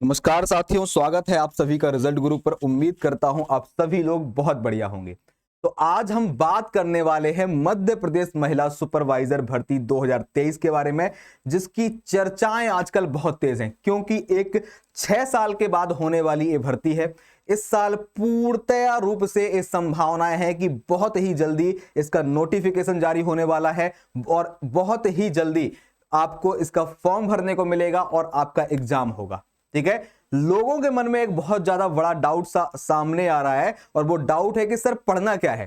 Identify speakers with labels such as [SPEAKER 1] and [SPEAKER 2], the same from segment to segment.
[SPEAKER 1] नमस्कार साथियों, स्वागत है आप सभी का रिजल्ट गुरु पर। उम्मीद करता हूं आप सभी लोग बहुत बढ़िया होंगे। तो आज हम बात करने वाले हैं मध्य प्रदेश महिला सुपरवाइजर भर्ती 2023 के बारे में, जिसकी चर्चाएं आजकल बहुत तेज हैं क्योंकि एक 6 साल के बाद होने वाली ये भर्ती है। इस साल पूर्णतया रूप से ये संभावनाएं हैं कि बहुत ही जल्दी इसका नोटिफिकेशन जारी होने वाला है और बहुत ही जल्दी आपको इसका फॉर्म भरने को मिलेगा और आपका एग्जाम होगा। ठीक है, लोगों के मन में एक बहुत ज्यादा बड़ा डाउट सामने आ रहा है और वो डाउट है कि सर पढ़ना क्या है।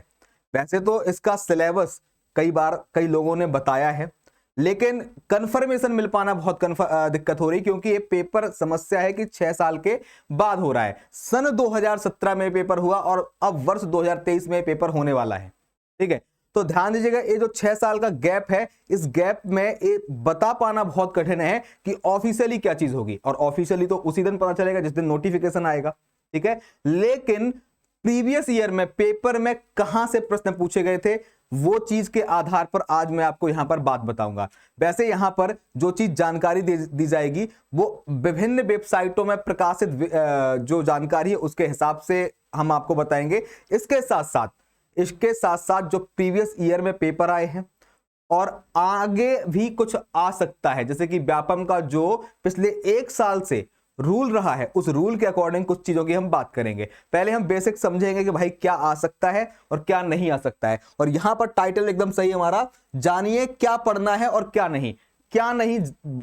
[SPEAKER 1] वैसे तो इसका सिलेबस कई बार कई लोगों ने बताया है, लेकिन कंफर्मेशन मिल पाना बहुत दिक्कत हो रही, क्योंकि ये पेपर समस्या है कि 6 साल के बाद हो रहा है। सन 2017 में पेपर हुआ और अब वर्ष 2023 में पेपर होने वाला है। ठीक है, तो ध्यान दीजिएगा, ये जो 6 साल का गैप है, इस गैप में ये बता पाना बहुत कठिन है कि ऑफिशियली क्या चीज होगी, और ऑफिशियली तो उसी दिन पता चलेगा जिस दिन नोटिफिकेशन आएगा। ठीक है, लेकिन प्रीवियस ईयर में पेपर में कहां से प्रश्न पूछे गए थे, वो चीज के आधार पर आज मैं आपको यहां पर बात बताऊंगा। वैसे यहां पर जो चीज जानकारी दी जाएगी वो विभिन्न वेबसाइटों में प्रकाशित जो जानकारी है उसके हिसाब से हम आपको बताएंगे। इसके साथ साथ जो प्रीवियस ईयर में पेपर आए हैं और आगे भी कुछ आ सकता है, जैसे कि व्यापम का जो पिछले 1 साल से रूल रहा है, उस रूल के अकॉर्डिंग कुछ चीजों की हम बात करेंगे। पहले हम बेसिक समझेंगे कि भाई क्या आ सकता है और क्या नहीं आ सकता है। और यहां पर टाइटल एकदम सही हमारा, जानिए क्या पढ़ना है और क्या नहीं। क्या नहीं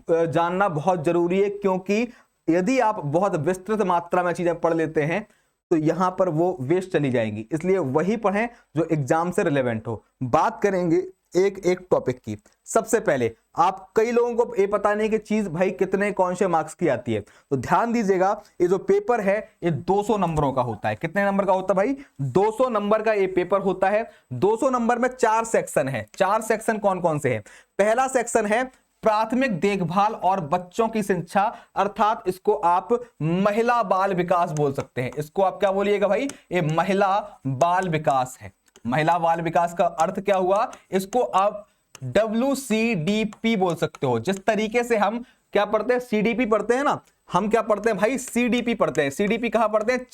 [SPEAKER 1] जानना बहुत जरूरी है, क्योंकि यदि आप बहुत विस्तृत मात्रा में चीजें पढ़ लेते हैं तो यहां पर वो वेस्ट चली जाएंगी। इसलिए वही पढ़ें जो एग्जाम से रिलेवेंट हो। बात करेंगे एक एक टॉपिक की। सबसे पहले, आप कई लोगों को ये पता नहीं कि चीज भाई कितने कौन से मार्क्स की आती है, तो ध्यान दीजिएगा, ये जो पेपर है ये 200 नंबरों का होता है। कितने नंबर का होता है भाई? 200 नंबर का ये पेपर होता है। 200 नंबर में 4 सेक्शन है। 4 सेक्शन कौन कौन से हैं? पहला सेक्शन है प्राथमिक देखभाल और बच्चों की शिक्षा, अर्थात इसको आप महिला बाल विकास बोल सकते हैं। इसको आप क्या बोलिएगा भाई? ये महिला बाल विकास है। महिला बाल विकास का अर्थ क्या हुआ? इसको आप WCDP बोल सकते हो। जिस तरीके से हम क्या पढ़ते हैं, CDP पढ़ते हैं ना, हम क्या पढ़ते हैं भाई? CDP पढ़ते हैं। CDP कहां पढ़ते हैं?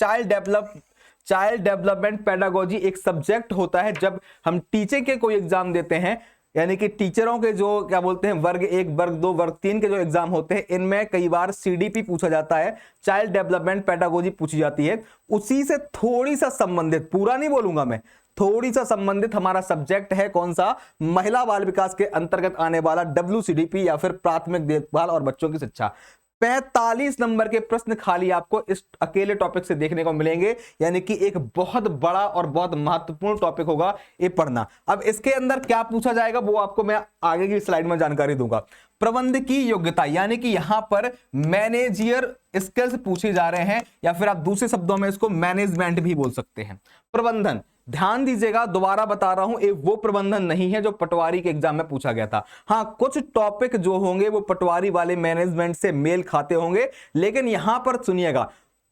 [SPEAKER 1] चाइल्ड डेवलपमेंट पेडागोजी एक सब्जेक्ट होता है। जब हम टीचर के कोई एग्जाम देते हैं, यानी कि टीचरों के जो क्या बोलते हैं वर्ग 1, वर्ग 2, वर्ग 3 के जो एग्जाम होते हैं, इनमें कई बार CDP पूछा जाता है, चाइल्ड डेवलपमेंट पेडागोजी पूछी जाती है। उसी से थोड़ी सा संबंधित, पूरा नहीं बोलूंगा मैं, थोड़ी सा संबंधित हमारा सब्जेक्ट है। कौन सा? महिला बाल विकास के अंतर्गत आने वाला WCDP या फिर प्राथमिक देखभाल और बच्चों की शिक्षा। 45 नंबर के प्रश्न खाली आपको इस अकेले टॉपिक से देखने को मिलेंगे, यानी कि एक बहुत बड़ा और बहुत महत्वपूर्ण टॉपिक होगा ये पढ़ना। अब इसके अंदर क्या पूछा जाएगा वो आपको मैं आगे की स्लाइड में जानकारी दूंगा। प्रबंध की योग्यता, यानी कि यहां पर मैनेजियर स्किल्स पूछे जा रहे हैं, या फिर आप दूसरे शब्दों में इसको मैनेजमेंट भी बोल सकते हैं। प्रबंधन, ध्यान दीजिएगा, दोबारा बता रहा हूं, ये वो प्रबंधन नहीं है जो पटवारी के एग्जाम में पूछा गया था। हां, कुछ टॉपिक जो होंगे वो पटवारी वाले मैनेजमेंट से मेल खाते होंगे, लेकिन यहां पर सुनिएगा,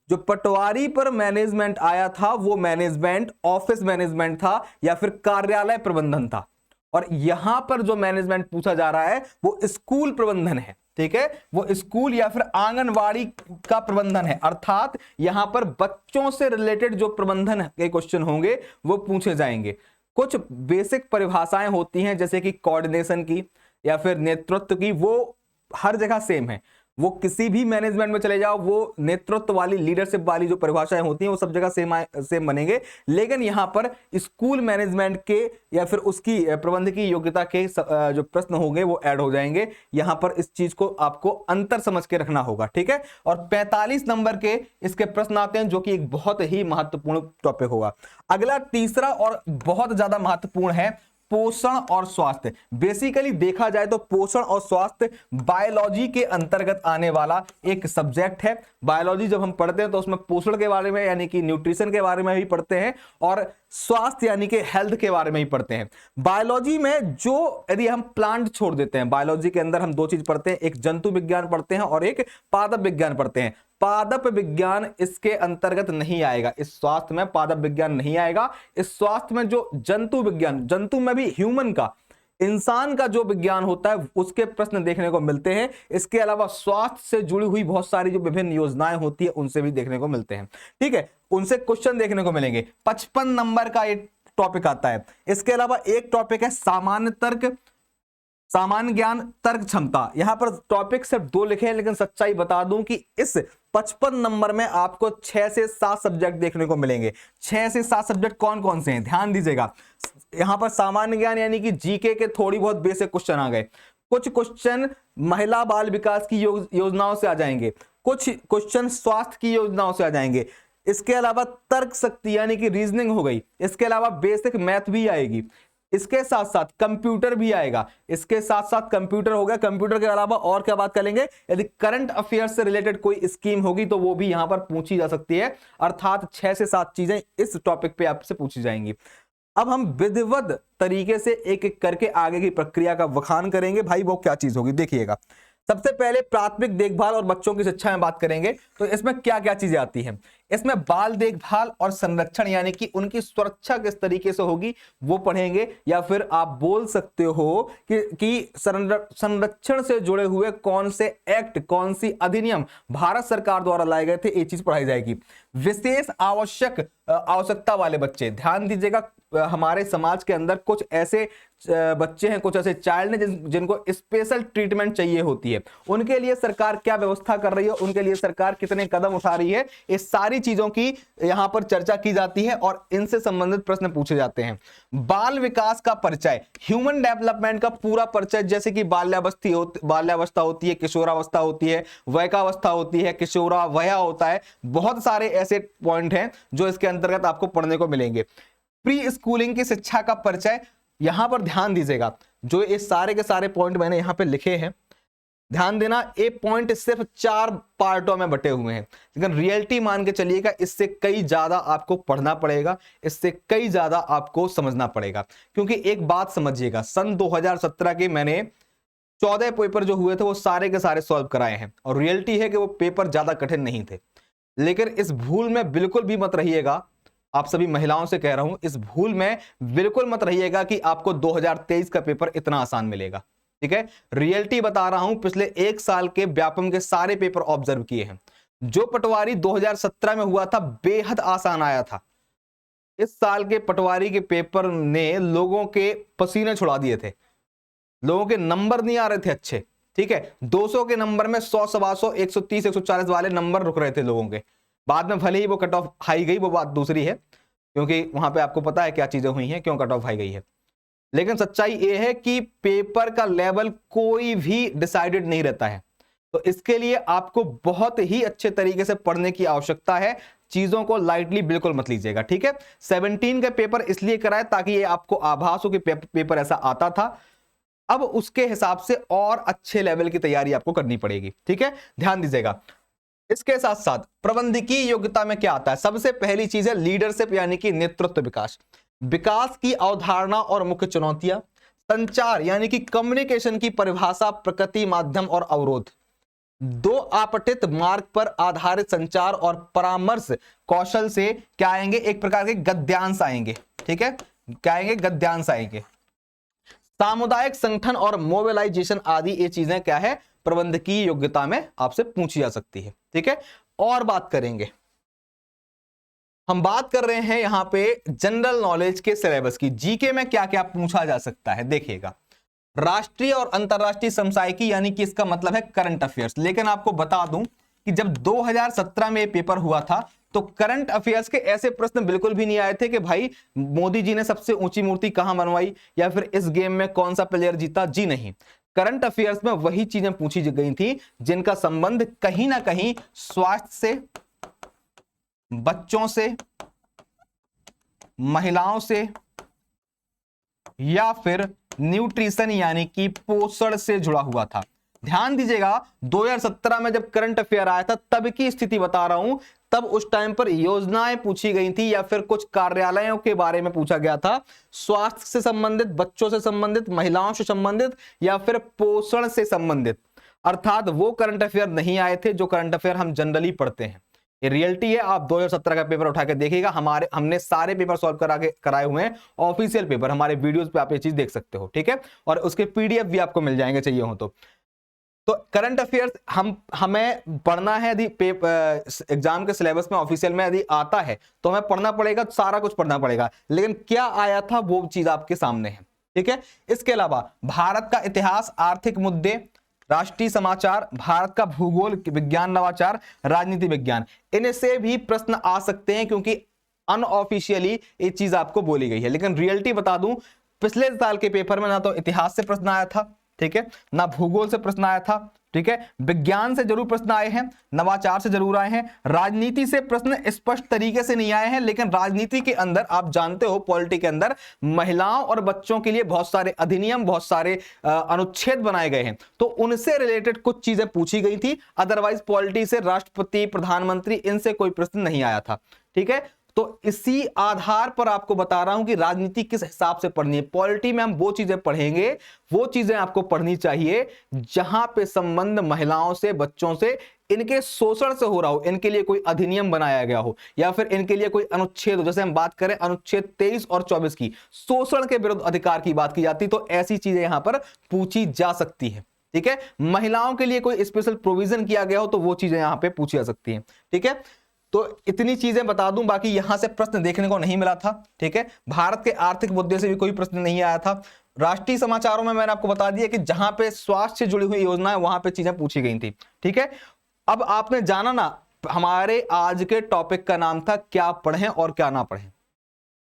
[SPEAKER 1] जो पटवारी पर मैनेजमेंट आया था वो मैनेजमेंट ऑफिस मैनेजमेंट था या फिर कार्यालय प्रबंधन था, और यहां पर जो मैनेजमेंट पूछा जा रहा है वो स्कूल प्रबंधन है। ठीक है, वो स्कूल या फिर आंगनवाड़ी का प्रबंधन है, अर्थात यहां पर बच्चों से रिलेटेड जो प्रबंधन के क्वेश्चन होंगे वो पूछे जाएंगे। कुछ बेसिक परिभाषाएं होती हैं, जैसे कि कोऑर्डिनेशन की या फिर नेतृत्व की, वो हर जगह सेम है। वो किसी भी मैनेजमेंट में चले जाओ, वो नेतृत्व वाली, लीडरशिप वाली जो परिभाषाएं होती हैं वो सब जगह सेम बनेंगे। लेकिन यहां पर स्कूल मैनेजमेंट के या फिर उसकी प्रबंध की योग्यता के जो प्रश्न होंगे वो ऐड हो जाएंगे। यहां पर इस चीज को आपको अंतर समझ के रखना होगा। ठीक है, और 45 नंबर के इसके प्रश्न आते हैं, जो कि एक बहुत ही महत्वपूर्ण टॉपिक होगा। अगला तीसरा और बहुत ज्यादा महत्वपूर्ण है पोषण और स्वास्थ्य। बेसिकली देखा जाए तो पोषण और स्वास्थ्य बायोलॉजी के अंतर्गत आने वाला एक सब्जेक्ट है। बायोलॉजी जब हम पढ़ते हैं तो उसमें पोषण के बारे में यानी कि न्यूट्रिशन के बारे में भी पढ़ते हैं, और स्वास्थ्य यानी कि हेल्थ के बारे में ही पढ़ते हैं। बायोलॉजी में जो यदि हम प्लांट छोड़ देते हैं, बायोलॉजी के अंदर हम 2 चीज पढ़ते हैं, एक जंतु विज्ञान पढ़ते हैं और एक पादप विज्ञान पढ़ते हैं। पादप विज्ञान इसके अंतर्गत नहीं आएगा, इस स्वास्थ्य में पादप विज्ञान नहीं आएगा। इस स्वास्थ्य में जो जंतु विज्ञान, जंतु में भी ह्यूमन का इंसान का जो विज्ञान होता है उसके प्रश्न देखने को मिलते हैं। इसके अलावा स्वास्थ्य से जुड़ी हुई बहुत सारी जो विभिन्न योजनाएं होती है उनसे भी देखने को मिलते हैं। ठीक है, उनसे क्वेश्चन देखने को मिलेंगे। 55 नंबर का एक टॉपिक आता है। इसके अलावा एक टॉपिक है सामान्य तर्क, सामान्य ज्ञान, तर्क क्षमता। यहां पर टॉपिक सिर्फ 2 लिखे हैं, लेकिन सच्चाई बता दूं कि इस 55 नंबर में आपको 6 से 7 सब्जेक्ट देखने को मिलेंगे। 6 से 7 सब्जेक्ट कौन कौन से हैं, ध्यान दीजिएगा। यहां पर सामान्य ज्ञान यानी कि जीके के थोड़ी बहुत बेसिक क्वेश्चन आ गए। कुछ क्वेश्चन महिला बाल विकास की योजनाओं से आ जाएंगे, कुछ क्वेश्चन स्वास्थ्य की योजनाओं से आ जाएंगे। इसके अलावा तर्क शक्ति यानी कि रीजनिंग हो गई। इसके अलावा बेसिक मैथ भी आएगी। इसके साथ साथ कंप्यूटर भी आएगा। इसके साथ साथ कंप्यूटर हो गया। कंप्यूटर के अलावा और क्या बात करेंगे, यदि करंट अफेयर्स से रिलेटेड कोई स्कीम होगी तो वो भी यहां पर पूछी जा सकती है। अर्थात 6 से 7 चीजें इस टॉपिक पे आपसे पूछी जाएंगी। अब हम विधिवत तरीके से एक एक करके आगे की प्रक्रिया का बखान करेंगे। भाई वो क्या चीज होगी देखिएगा। सबसे पहले प्राथमिक देखभाल और बच्चों की शिक्षा में बात करेंगे तो इसमें क्या क्या चीजें आती हैं। इसमें बाल देखभाल और संरक्षण यानी कि उनकी सुरक्षा किस तरीके से होगी वो पढ़ेंगे, या फिर आप बोल सकते हो कि संरक्षण से जुड़े हुए कौन से एक्ट, कौन सी अधिनियम भारत सरकार द्वारा लाए गए थे, ये चीज पढ़ाई जाएगी। विशेष आवश्यकता वाले बच्चे, ध्यान दीजिएगा, हमारे समाज के अंदर कुछ ऐसे बच्चे हैं, कुछ ऐसे चाइल्ड हैं जिनको स्पेशल ट्रीटमेंट चाहिए होती है। उनके लिए सरकार क्या व्यवस्था कर रही है, उनके लिए सरकार कितने कदम उठा रही है, इस सारी चीजों की यहां पर चर्चा की जाती है और इनसे संबंधित प्रश्न पूछे जाते हैं। बाल विकास का परिचय, ह्यूमन डेवलपमेंट का पूरा परिचय, जैसे कि बाल्यावस्था होती है, किशोरावस्था होती है, वयकावस्था होती है, किशोरावया होता है। बहुत सारे ऐसे पॉइंट हैं जो इसके अंतर्गत आपको पढ़ने को मिलेंगे। प्री स्कूलिंग की शिक्षा का परिचय, यहां पर ध्यान दीजिएगा, जो ये सारे के सारे पॉइंट मैंने यहां पे लिखे हैं, ध्यान देना। ये पॉइंट सिर्फ 4 पार्टों में बटे हुए हैं, लेकिन रियलिटी मान के चलिएगा इससे कई ज्यादा आपको पढ़ना पड़ेगा, इससे कई ज्यादा आपको समझना पड़ेगा। क्योंकि एक बात समझिएगा, सन 2017 के मैंने 14 पेपर जो हुए थे वो सारे के सारे सॉल्व कराए हैं, और रियलिटी है कि वो पेपर ज्यादा कठिन नहीं थे। लेकिन इस भूल में बिल्कुल भी मत रहिएगा, आप सभी महिलाओं से कह रहा हूं, इस भूल में बिल्कुल मत रहिएगा कि आपको 2023 का पेपर इतना आसान मिलेगा। ठीक है, रियलिटी बता रहा हूं, पिछले 1 साल के व्यापम के सारे पेपर ऑब्जर्व किए हैं। जो पटवारी 2017 में हुआ था बेहद आसान आया था। इस साल के पटवारी के पेपर ने लोगों के पसीने छुड़ा दिए थे, लोगों के नंबर नहीं आ रहे थे अच्छे। ठीक है, 200 के नंबर में 100, 125, 130, 140 वाले नंबर रुक रहे थे लोगों के। बाद में भले ही वो कट ऑफ हाई गई, वो बात दूसरी है, क्योंकि वहां पे आपको पता है क्या चीजें हुई हैं, क्यों कट ऑफ हाई गई है। लेकिन सच्चाई ये है कि पेपर का लेवल कोई भी डिसाइडेड नहीं रहता है। तो इसके लिए आपको बहुत ही अच्छे तरीके से पढ़ने की आवश्यकता है। चीजों को लाइटली बिल्कुल मत लीजिएगा। ठीक है, 17 का पेपर इसलिए कराए ताकि ये आपको आभास हो कि पेपर ऐसा आता था। अब उसके हिसाब से और अच्छे लेवल की तैयारी आपको करनी पड़ेगी। ठीक है, ध्यान दीजिएगा। इसके साथ साथ प्रबंधकीय योग्यता में क्या आता है, सबसे पहली चीज है लीडरशिप यानी कि नेतृत्व विकास, विकास की अवधारणा और मुख्य चुनौतियां, संचार यानी कि कम्युनिकेशन की परिभाषा, प्रकृति, माध्यम और अवरोध, 2 आपतित मार्ग पर आधारित संचार और परामर्श कौशल से क्या आएंगे, एक प्रकार के गद्यांश आएंगे। ठीक है, क्या आएंगे, गद्यांश आएंगे। सामुदायिक संगठन और मोबिलाइजेशन आदि ये चीजें क्या है, प्रबंधकीय योग्यता में आपसे पूछी जा सकती है। ठीक है, और बात करेंगे, हम बात कर रहे हैं यहां पे जनरल नॉलेज के सिलेबस की। जीके में क्या क्या पूछा जा सकता है देखिएगा। राष्ट्रीय और अंतरराष्ट्रीय समसामयिकी यानी कि इसका मतलब है करंट अफेयर्स। लेकिन आपको बता दूं कि जब 2017 में ये पेपर हुआ था तो करंट अफेयर्स के ऐसे प्रश्न बिल्कुल भी नहीं आए थे कि भाई मोदी जी ने सबसे ऊंची मूर्ति कहां बनवाई या फिर इस गेम में कौन सा प्लेयर जीता। जी नहीं, करंट अफेयर्स में वही चीजें पूछी गई थी जिनका संबंध कहीं ना कहीं स्वास्थ्य से, बच्चों से, महिलाओं से, या फिर न्यूट्रिशन यानी कि पोषण से जुड़ा हुआ था। ध्यान दीजिएगा, 2017 में जब करंट अफेयर आया था तब की स्थिति बता रहा हूं, तब उस टाइम पर योजनाएं पूछी गई थी या फिर कुछ कार्यालयों के बारे में पूछा गया था, स्वास्थ्य से संबंधित, बच्चों से संबंधित, महिलाओं से संबंधित या फिर पोषण से संबंधित। अर्थात वो करंट अफेयर नहीं आए थे जो करंट अफेयर हम जनरली पढ़ते हैं। ये रियलिटी है। आप 2017 का पेपर उठा के देखिएगा, हमने सारे पेपर सॉल्व कराए हुए हैं, ऑफिशियल पेपर, हमारे वीडियोस पे आप ये चीज देख सकते हो, ठीक है। और उसके पीडीएफ भी आपको मिल जाएंगे चाहिए हो तो करंट अफेयर्स हमें पढ़ना है। यदि एग्जाम के सिलेबस में ऑफिशियल में यदि आता है तो हमें पढ़ना पड़ेगा, सारा कुछ पढ़ना पड़ेगा, लेकिन क्या आया था वो चीज आपके सामने है, ठीक है। इसके अलावा भारत का इतिहास, आर्थिक मुद्दे, राष्ट्रीय समाचार, भारत का भूगोल, विज्ञान नवाचार, राजनीति विज्ञान, इनसे भी प्रश्न आ सकते हैं क्योंकि अनऑफिशियली ये चीज आपको बोली गई है। लेकिन रियलिटी बता दूं, पिछले साल के पेपर में ना तो इतिहास से प्रश्न आया था, ठीक है, ना भूगोल से प्रश्न आया था, ठीक है, विज्ञान से जरूर प्रश्न आए हैं, नवाचार से जरूर आए हैं, राजनीति से प्रश्न स्पष्ट तरीके से नहीं आए हैं। लेकिन राजनीति के अंदर आप जानते हो, पॉलिटी के अंदर महिलाओं और बच्चों के लिए बहुत सारे अधिनियम, बहुत सारे अनुच्छेद बनाए गए हैं, तो उनसे रिलेटेड कुछ चीजें पूछी गई थी। अदरवाइज पॉलिटी से राष्ट्रपति, प्रधानमंत्री, इनसे कोई प्रश्न नहीं आया था, ठीक है। तो इसी आधार पर आपको बता रहा हूं कि राजनीति किस हिसाब से पढ़नी है। पॉलिटी में हम वो चीजें पढ़ेंगे, वो चीजें आपको पढ़नी चाहिए जहां पे संबंध महिलाओं से, बच्चों से, इनके शोषण से हो रहा हो, इनके लिए कोई अधिनियम बनाया गया हो या फिर इनके लिए कोई अनुच्छेद हो। जैसे हम बात करें अनुच्छेद 23 और 24 की, शोषण के विरुद्ध अधिकार की बात की जाती, तो ऐसी चीजें यहां पर पूछी जा सकती है, ठीक है। महिलाओं के लिए कोई स्पेशल प्रोविजन किया गया हो तो वो चीजें यहां पे पूछी जा सकती हैं, ठीक है। तो इतनी चीजें बता दूं, बाकी यहां से प्रश्न देखने को नहीं मिला था, ठीक है। भारत के आर्थिक मुद्दे से भी कोई प्रश्न नहीं आया था। राष्ट्रीय समाचारों में मैंने आपको बता दिया कि जहां पे स्वास्थ्य से जुड़ी हुई योजना है वहां पे चीजें पूछी गई थी, ठीक है। अब आपने जाना ना, हमारे आज के टॉपिक का नाम था क्या पढ़ें और क्या ना पढ़ें,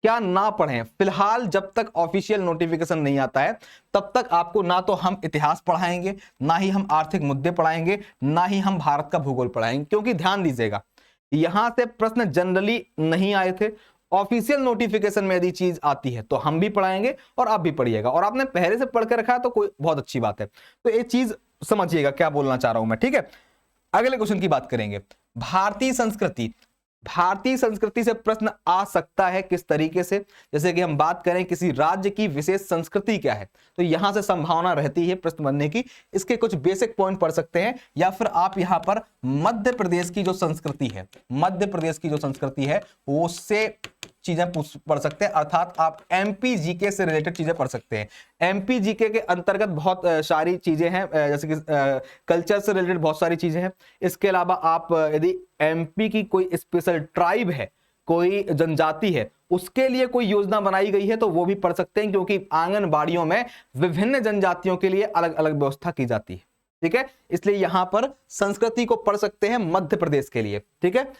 [SPEAKER 1] क्या ना पढ़ें। फिलहाल जब तक ऑफिशियल नोटिफिकेशन नहीं आता है तब तक आपको ना तो हम इतिहास पढ़ाएंगे, ना ही हम आर्थिक मुद्दे पढ़ाएंगे, ना ही हम भारत का भूगोल पढ़ाएंगे, क्योंकि ध्यान दीजिएगा यहां से प्रश्न जनरली नहीं आए थे। ऑफिशियल नोटिफिकेशन में यदि चीज आती है तो हम भी पढ़ाएंगे और आप भी पढ़िएगा, और आपने पहले से पढ़ के रखा है तो कोई बहुत अच्छी बात है। तो ये चीज समझिएगा क्या बोलना चाह रहा हूं मैं, ठीक है। अगले क्वेश्चन की बात करेंगे, भारतीय संस्कृति। भारतीय संस्कृति से प्रश्न आ सकता है किस तरीके से, जैसे कि हम बात करें किसी राज्य की विशेष संस्कृति क्या है, तो यहां से संभावना रहती है प्रश्न बनने की। इसके कुछ बेसिक पॉइंट पढ़ सकते हैं, या फिर आप यहां पर मध्य प्रदेश की जो संस्कृति है, मध्य प्रदेश की जो संस्कृति है वो से चीजें पढ़ सकते हैं, अर्थात आप एमपी जीके से रिलेटेड चीजें पढ़ सकते हैं। एमपी जीके के अंतर्गत बहुत सारी चीजें हैं, जैसे कि कल्चर से रिलेटेड बहुत सारी चीजें हैं। इसके अलावा आप यदि एमपी की कोई स्पेशल ट्राइब है, कोई जनजाति है, उसके लिए कोई योजना बनाई गई है तो वो भी पढ़ सकते हैं, क्योंकि आंगनबाड़ियों में विभिन्न जनजातियों के लिए अलग अलग व्यवस्था की जाती है, ठीक है। इसलिए यहां पर संस्कृति को पढ़ सकते हैं मध्य प्रदेश के लिए, ठीक है।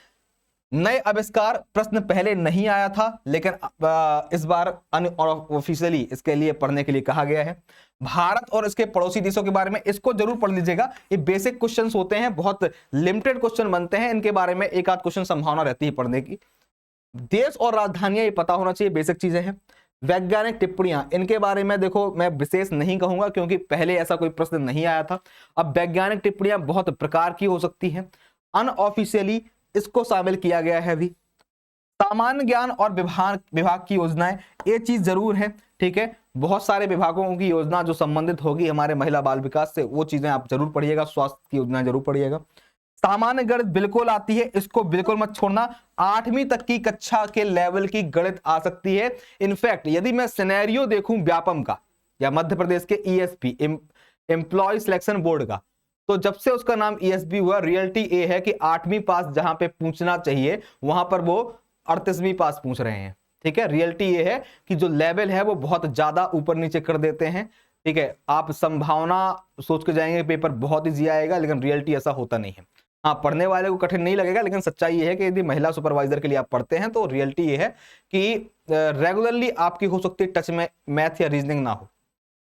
[SPEAKER 1] नए आविष्कार प्रश्न पहले नहीं आया था, लेकिन इस बार अनऑफिशियली इसके लिए पढ़ने के लिए कहा गया है। भारत और इसके पड़ोसी देशों के बारे में, इसको जरूर पढ़ लीजिएगा। ये बेसिक क्वेश्चंस होते हैं, बहुत लिमिटेड क्वेश्चन बनते हैं, इनके बारे में एक आध क्वेश्चन संभावना रहती है पढ़ने की। देश और राजधानियां, ये पता होना चाहिए, बेसिक चीजें हैं। वैज्ञानिक टिप्पणियां, इनके बारे में देखो मैं विशेष नहीं कहूंगा क्योंकि पहले ऐसा कोई प्रश्न नहीं आया था। अब वैज्ञानिक टिप्पणियां बहुत प्रकार की हो सकती हैं, अनऑफिशियली इसको शामिल किया गया है भी। सामान्य ज्ञान और विभाग की योजनाएं, ये चीज जरूर है, ठीक है। बहुत सारे विभागों की योजना जो संबंधित होगी हमारे महिला बाल विकास से, वो चीजें आप जरूर पढ़िएगा। स्वास्थ्य की योजना जरूर पढ़िएगा। सामान्य गणित बिल्कुल आती है, इसको बिल्कुल मत छोड़ना। 8वीं तक की कक्षा के लेवल की गणित आ सकती है। इनफैक्ट यदि मैं सिनेरियो देखूं व्यापम का या मध्य प्रदेश के ईएसपी, एम्प्लॉय सिलेक्शन बोर्ड का, तो जब से उसका नाम ईएसबी हुआ, रियलिटी ये है कि 8वीं पास जहां पे पूछना चाहिए वहां पर वो 38वीं पास पूछ रहे हैं, ठीक है। रियलिटी ये है कि जो लेवल है वो बहुत ज्यादा ऊपर नीचे कर देते हैं, ठीक है। आप संभावना सोच के जाएंगे पेपर बहुत ईजी आएगा, लेकिन रियलिटी ऐसा होता नहीं है। हाँ, पढ़ने वाले को कठिन नहीं लगेगा, लेकिन सच्चाई ये है कि यदि महिला सुपरवाइजर के लिए आप पढ़ते हैं तो रियलिटी ये है कि रेगुलरली आपकी हो सकती है टच में मैथ या रीजनिंग ना हो,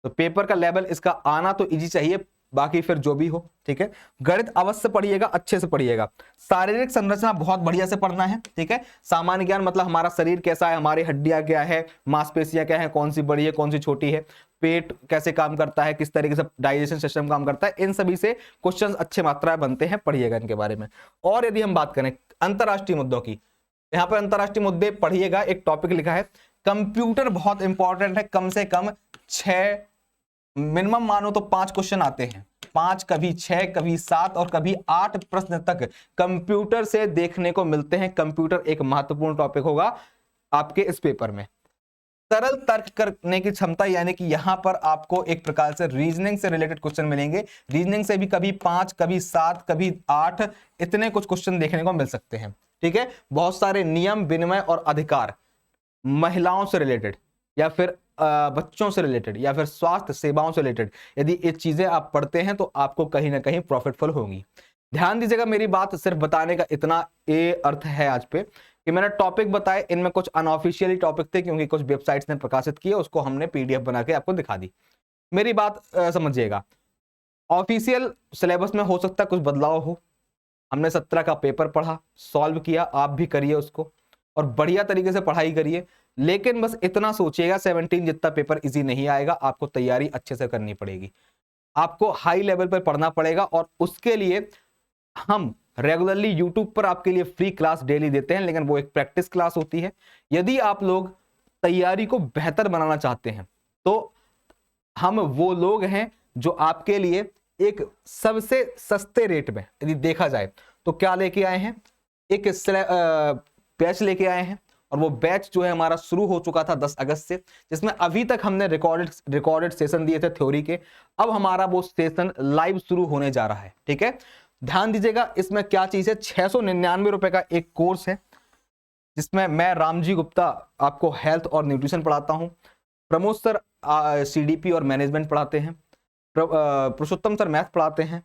[SPEAKER 1] तो पेपर का लेवल इसका आना तो इजी चाहिए, बाकी फिर जो भी हो, ठीक है। गणित अवश्य पढ़िएगा, अच्छे से पढ़िएगा। शारीरिक संरचना बहुत बढ़िया से पढ़ना है, ठीक है। सामान्य ज्ञान मतलब हमारा शरीर कैसा है, हमारी हड्डियां क्या है, मांसपेशियां क्या है, कौन सी बड़ी है कौन सी छोटी है, पेट कैसे काम करता है, किस तरीके से डाइजेशन सिस्टम काम करता है, इन सभी से क्वेश्चन अच्छे मात्रा में बनते हैं, पढ़िएगा इनके बारे में। और यदि हम बात करें अंतरराष्ट्रीय मुद्दों की, यहाँ पर अंतरराष्ट्रीय मुद्दे पढ़िएगा। एक टॉपिक लिखा है कंप्यूटर, बहुत इंपॉर्टेंट है, कम से कम 6 मिनिमम मानो तो 5 क्वेश्चन आते हैं, 5, कभी 6, कभी 7 और कभी 8 प्रश्न तक कंप्यूटर से देखने को मिलते हैं। कंप्यूटर एक महत्वपूर्ण टॉपिक होगा आपके इस पेपर में। सरल तर्क करने की क्षमता, यानी कि यहां पर आपको एक प्रकार से रीजनिंग से रिलेटेड क्वेश्चन मिलेंगे। रीजनिंग से भी कभी 5, कभी 7, कभी 8 इतने कुछ क्वेश्चन देखने को मिल सकते हैं। ठीक है, बहुत सारे नियम, विनिमय और अधिकार, महिलाओं से रिलेटेड या फिर बच्चों से रिलेटेड या फिर स्वास्थ्य सेवाओं से रिलेटेड, यदि ये चीजें आप पढ़ते हैं तो आपको कहीं ना कहीं प्रॉफिटफुल होंगी। ध्यान दीजिएगा, मेरी बात सिर्फ बताने का इतना ये अर्थ है आज पे कि मैंने टॉपिक बताए, इनमें कुछ अनऑफिशियली टॉपिक थे क्योंकि कुछ वेबसाइट्स ने प्रकाशित किए, उसको हमने पीडीएफ बना के आपको दिखा दी। मेरी बात समझिएगा, ऑफिशियल सिलेबस में हो सकता है कुछ बदलाव हो। हमने 17 का पेपर पढ़ा, सॉल्व किया, आप भी करिए उसको और बढ़िया तरीके से पढ़ाई करिए। लेकिन बस इतना सोचिएगा 17 जितना पेपर इजी नहीं आएगा, आपको तैयारी अच्छे से करनी पड़ेगी, आपको हाई लेवल पर पढ़ना पड़ेगा। और उसके लिए हम रेगुलरली यूट्यूब पर आपके लिए फ्री क्लास डेली देते हैं, लेकिन वो एक प्रैक्टिस क्लास होती है। यदि आप लोग तैयारी को बेहतर बनाना चाहते हैं तो हम वो लोग हैं जो आपके लिए एक सबसे सस्ते रेट में, यदि देखा जाए तो क्या लेके आए हैं, एक बैच लेके आए हैं। और वो बैच जो है हमारा शुरू हो चुका था 10 अगस्त से, जिसमें अभी तक हमने रिकॉर्डेड सेशन दिए थे थ्योरी के। अब हमारा वो सेशन लाइव शुरू होने जा रहा है। ठीक है, ध्यान दीजिएगा, इसमें क्या चीज है, 699 रुपए का एक कोर्स है जिसमें मैं रामजी गुप्ता आपको हेल्थ और न्यूट्रिशन पढ़ाता हूं, प्रमोद सर सीडीपी और मैनेजमेंट पढ़ाते हैं, पुरुषोत्तम सर मैथ पढ़ाते हैं,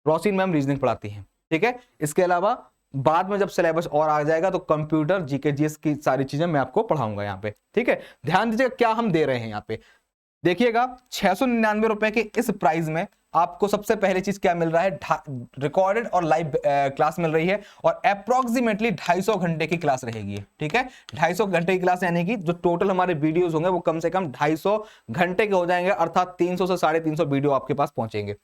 [SPEAKER 1] रोशिन मैम रीजनिंग पढ़ाती हैं। ठीक है, इसके अलावा बाद में जब सिलेबस और आ जाएगा तो कंप्यूटर, जीके जीएस की सारी चीजें मैं आपको पढ़ाऊंगा यहाँ पे। ठीक है, ध्यान दीजिएगा क्या हम दे रहे हैं यहाँ पे, देखिएगा 699 रुपए के इस प्राइस में आपको सबसे पहले चीज क्या मिल रहा है, रिकॉर्डेड और लाइव क्लास मिल रही है और अप्रोक्सीमेटली 250 घंटे की क्लास रहेगी। ठीक है, 250 घंटे की क्लास, यानी कि जो टोटल हमारे वीडियोस होंगे वो कम से कम 250 घंटे के हो जाएंगे, अर्थात 300 से 350 वीडियो आपके पास पहुंचेंगे।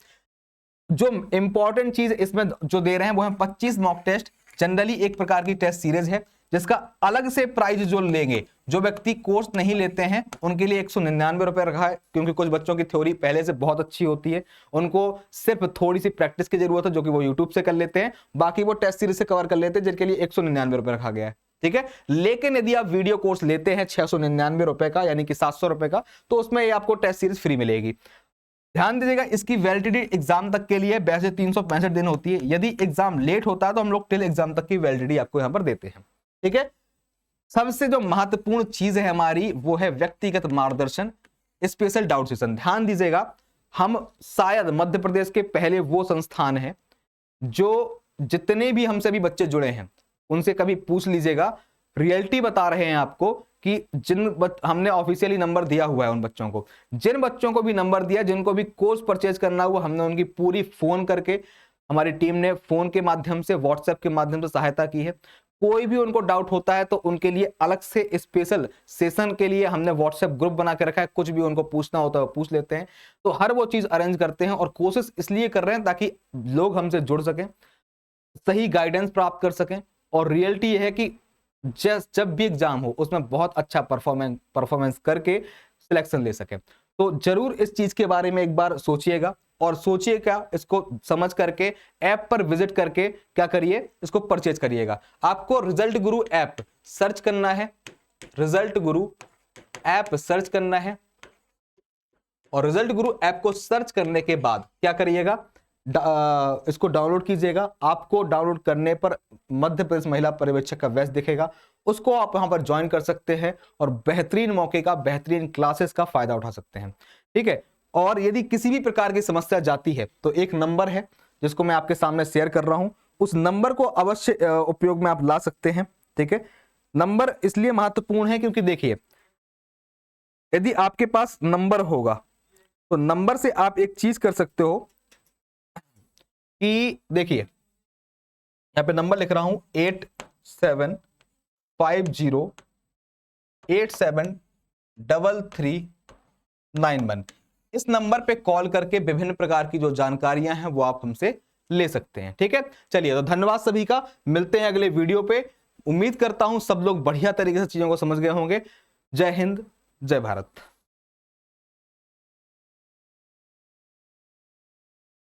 [SPEAKER 1] जो इंपॉर्टेंट चीज इसमें जो दे रहे हैं वो है 25 मॉक टेस्ट। जनरली एक प्रकार की टेस्ट सीरीज है जिसका अलग से प्राइस जो लेंगे, जो व्यक्ति कोर्स नहीं लेते हैं उनके लिए 199 रुपए रखा है, क्योंकि कुछ बच्चों की थ्योरी पहले से बहुत अच्छी होती है, उनको सिर्फ थोड़ी सी प्रैक्टिस की जरूरत है जो कि वो यूट्यूब से कर लेते हैं, बाकी वो टेस्ट सीरीज से कवर कर लेते हैं, जिनके लिए 199 रुपए रखा गया है। ठीक है, लेकिन यदि आप वीडियो कोर्स लेते हैं 699 रुपए का, यानी कि 700 रुपए का, तो उसमें आपको टेस्ट सीरीज फ्री मिलेगी। ध्यान दीजिएगा, इसकी वैलिडिटी एग्जाम तक के लिए वैसे 365 दिन होती है। यदि एग्जाम लेट होता है तो हम लोग टिल एग्जाम तक की वैलिडिटी आपको यहां पर देते हैं। ठीक है, सबसे जो महत्वपूर्ण चीज है हमारी वो है व्यक्तिगत मार्गदर्शन, स्पेशल डाउट सेशन। ध्यान दीजिएगा, हम शायद मध्य प्रदेश के पहले वो संस्थान है जो जितने भी हमसे भी बच्चे जुड़े हैं उनसे कभी पूछ लीजिएगा, रियलिटी बता रहे हैं आपको कि हमने ऑफिशियली नंबर दिया हुआ है उन बच्चों को, जिन बच्चों को भी नंबर दिया, जिनको भी कोर्स परचेज करना हुआ, हमने उनकी पूरी फोन करके, हमारी टीम ने फोन के माध्यम से, व्हाट्सएप के माध्यम से सहायता की है। कोई भी उनको डाउट होता है तो उनके लिए अलग से स्पेशल सेशन के लिए हमने व्हाट्सएप ग्रुप बना के रखा है, कुछ भी उनको पूछना होता है वो पूछ लेते हैं। तो हर वो चीज अरेंज करते हैं और कोशिश इसलिए कर रहे हैं ताकि लोग हमसे जुड़ सकें, सही गाइडेंस प्राप्त कर सकें। और रियलिटी ये है कि जब भी एग्जाम हो उसमें बहुत अच्छा परफॉर्मेंस करके सिलेक्शन ले सके। तो जरूर इस चीज के बारे में एक बार सोचिएगा और सोचिए क्या, इसको समझ करके ऐप पर विजिट करके क्या करिए, इसको परचेज करिएगा। आपको रिजल्ट गुरु ऐप सर्च करना है, रिजल्ट गुरु ऐप सर्च करना है और रिजल्ट गुरु ऐप को सर्च करने के बाद क्या करिएगा, इसको डाउनलोड कीजिएगा। आपको डाउनलोड करने पर मध्य प्रदेश महिला पर्यवेक्षक का बैच दिखेगा, उसको आप यहां पर ज्वाइन कर सकते हैं और बेहतरीन मौके का, बेहतरीन क्लासेस का फायदा उठा सकते हैं। ठीक है, और यदि किसी भी प्रकार की समस्या जाती है तो एक नंबर है जिसको मैं आपके सामने शेयर कर रहा हूं, उस नंबर को अवश्य उपयोग में आप ला सकते हैं। ठीक है, नंबर इसलिए महत्वपूर्ण है क्योंकि देखिए, यदि आपके पास नंबर होगा तो नंबर से आप एक चीज कर सकते हो कि देखिए यहां पे नंबर लिख रहा हूं 8750873391। इस नंबर पे कॉल करके विभिन्न प्रकार की जो जानकारियां हैं वो आप हमसे ले सकते हैं। ठीक है, चलिए तो धन्यवाद सभी का, मिलते हैं अगले वीडियो पे। उम्मीद करता हूं सब लोग बढ़िया तरीके से चीजों को समझ गए होंगे। जय हिंद, जय भारत।